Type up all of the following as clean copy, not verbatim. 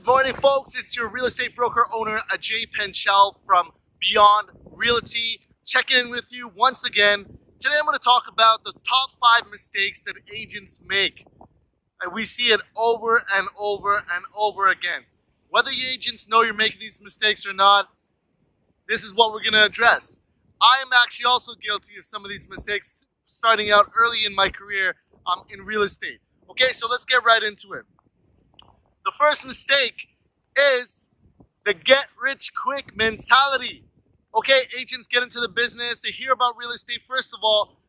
Good morning, folks. It's your real estate broker owner, Ajay Penchel from Beyond Realty, checking in with you once again. Today I'm going to talk about the top 5 mistakes that agents make. And we see it over and over and over again. Whether you agents know you're making these mistakes or not, this is what we're going to address. I am actually also guilty of some of these mistakes starting out early in my career in real estate. Okay, so let's get right into it. The first mistake is the get-rich-quick mentality. Okay, agents get into the business, they hear about real estate. First of all,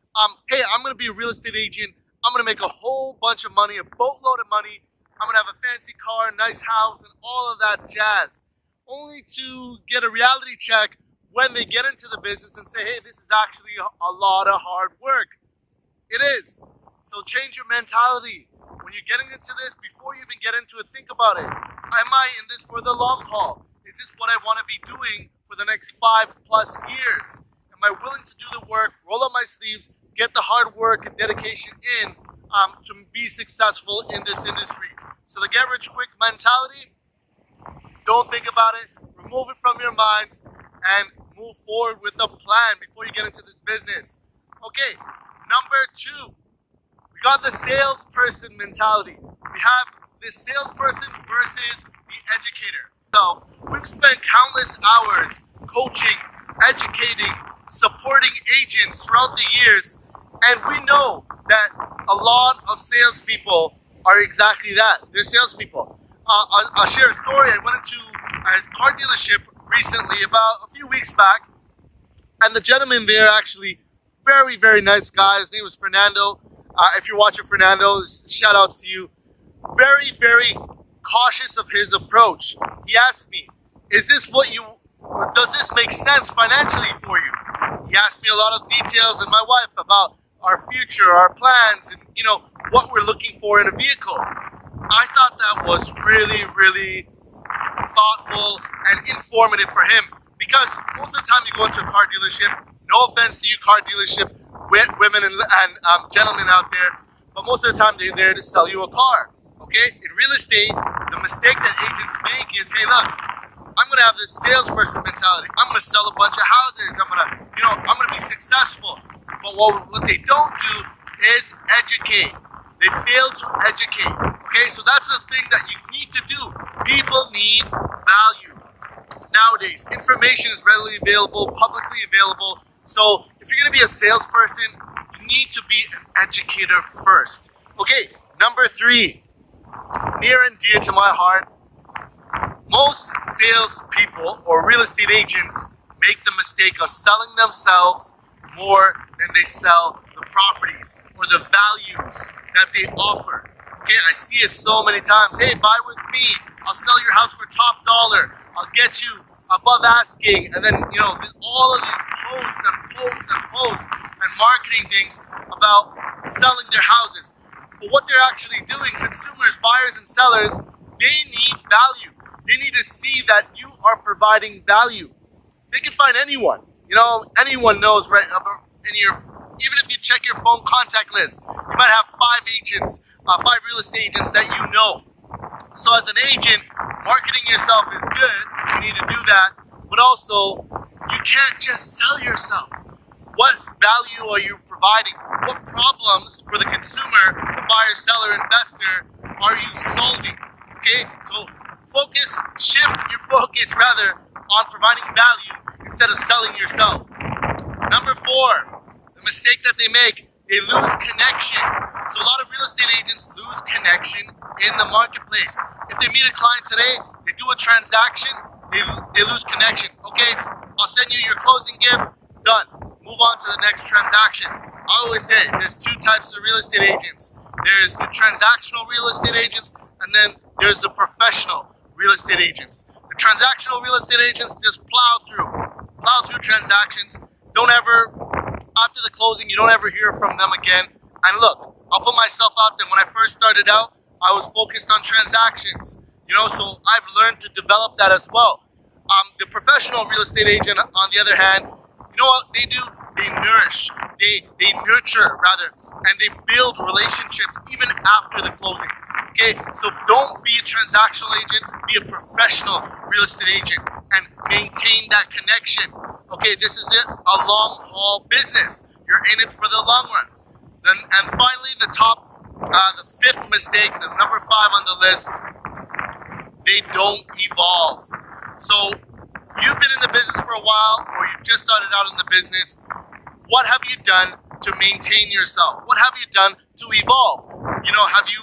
hey, I'm going to be a real estate agent. I'm going to make a whole bunch of money, a boatload of money. I'm going to have a fancy car, a nice house, and all of that jazz. Only to get a reality check when they get into the business and say, hey, this is actually a lot of hard work. It is. So change your mentality. When you're getting into this, before you even get into it, think about it. Am I in this for the long haul? Is this what I want to be doing for the next 5+ years? Am I willing to do the work, roll up my sleeves, get the hard work and dedication in to be successful in this industry? So the get-rich-quick mentality, don't think about it. Remove it from your minds and move forward with a plan before you get into this business. Okay, number 2. Got the salesperson mentality. We have this salesperson versus the educator. So we've spent countless hours coaching, educating, supporting agents throughout the years, and we know that a lot of salespeople are exactly that. They're salespeople. I'll share a story. I went into a car dealership recently, about a few weeks back, and the gentleman there, actually very, very nice guy. His name was Fernando. If you're watching Fernando, shout outs to you. Very, very cautious of his approach. He asked me, does this make sense financially for you? He asked me a lot of details and my wife about our future, our plans, and what we're looking for in a vehicle. I thought that was really, really thoughtful and informative for him, because most of the time you go into a car dealership, no offense to you car dealership women and gentlemen out there, but most of the time they're there to sell you a car. Okay, in real estate, the mistake that agents make is, hey, look, I'm gonna have this salesperson mentality. I'm gonna sell a bunch of houses. I'm gonna be successful. But what they don't do is educate. They fail to educate. Okay, so that's the thing that you need to do. People need value. Nowadays, information is readily available, publicly available. So if you're going to be a salesperson, you need to be an educator first. Okay, number 3, near and dear to my heart. Most salespeople or real estate agents make the mistake of selling themselves more than they sell the properties or the values that they offer. Okay, I see it so many times. Hey, buy with me. I'll sell your house for top dollar. I'll get you above asking, and then all of these posts and marketing things about selling their houses. But what they're actually doing, consumers, buyers, and sellers, they need value. They need to see that you are providing value. They can find anyone. Anyone knows right in your. Even if you check your phone contact list, you might have 5 agents, 5 real estate agents that you know. So as an agent, marketing yourself is good. You need to do that. But also, you can't just sell yourself. What value are you providing? What problems for the consumer, the buyer, seller, investor are you solving? Okay, so shift your focus rather on providing value instead of selling yourself. Number 4, the mistake that they make, they lose connection. So a lot of real estate agents lose connection in the marketplace. If they meet a client today, they do a transaction, they lose connection. Okay, I'll send you your closing gift, done. Move on to the next transaction. I always say there's 2 types of real estate agents. There's the transactional real estate agents, and then there's the professional real estate agents. The transactional real estate agents just plow through transactions. After the closing, you don't ever hear from them again. And look, I'll put myself out there. When I first started out, I was focused on transactions. So I've learned to develop that as well. The professional real estate agent, on the other hand, you know what they do? They nourish, they nurture rather, and they build relationships even after the closing. Okay, so don't be a transactional agent, be a professional real estate agent and maintain that connection. Okay, this is it, a long haul business. You're in it for the long run. Then, and finally, the fifth mistake, the number 5 on the list, they don't evolve. So you've been in the business for a while, or you just started out in the business. What have you done to maintain yourself? What have you done to evolve? You know, have you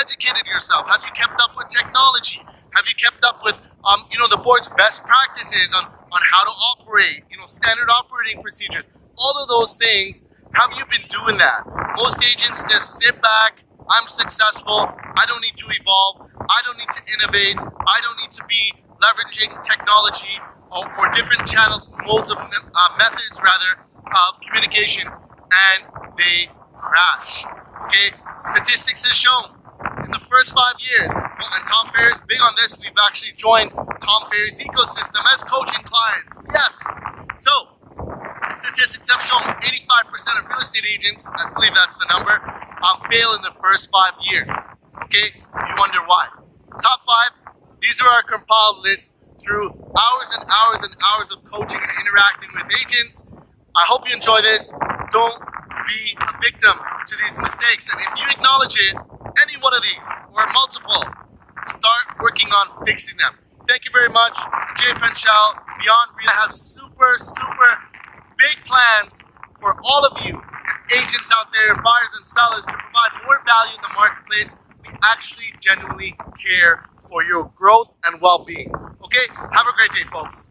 educated yourself? Have you kept up with technology? Have you kept up with the board's best practices on how to operate? Standard operating procedures. All of those things. Have you been doing that? Most agents just sit back. I'm successful. I don't need to evolve. I don't need to innovate. I don't need to be leveraging technology or different channels, modes of methods rather of communication, and they crash. Okay, statistics has shown in the first 5 years, and Tom Ferry's big on this. We've actually joined Tom Ferry's ecosystem as coaching clients. Yes, so statistics have shown 85% of real estate agents, I believe that's the number, fail in the first 5 years. Okay, you wonder why. Top 5. These are our compiled lists through hours and hours and hours of coaching and interacting with agents. I hope you enjoy this. Don't be a victim to these mistakes. And if you acknowledge it, any one of these or multiple, start working on fixing them. Thank you very much. Jay Penchel, Beyond Real. I have super big plans for all of you agents out there, buyers and sellers, to provide more value in the marketplace. We actually genuinely care for your growth and well-being. Okay, have a great day, folks.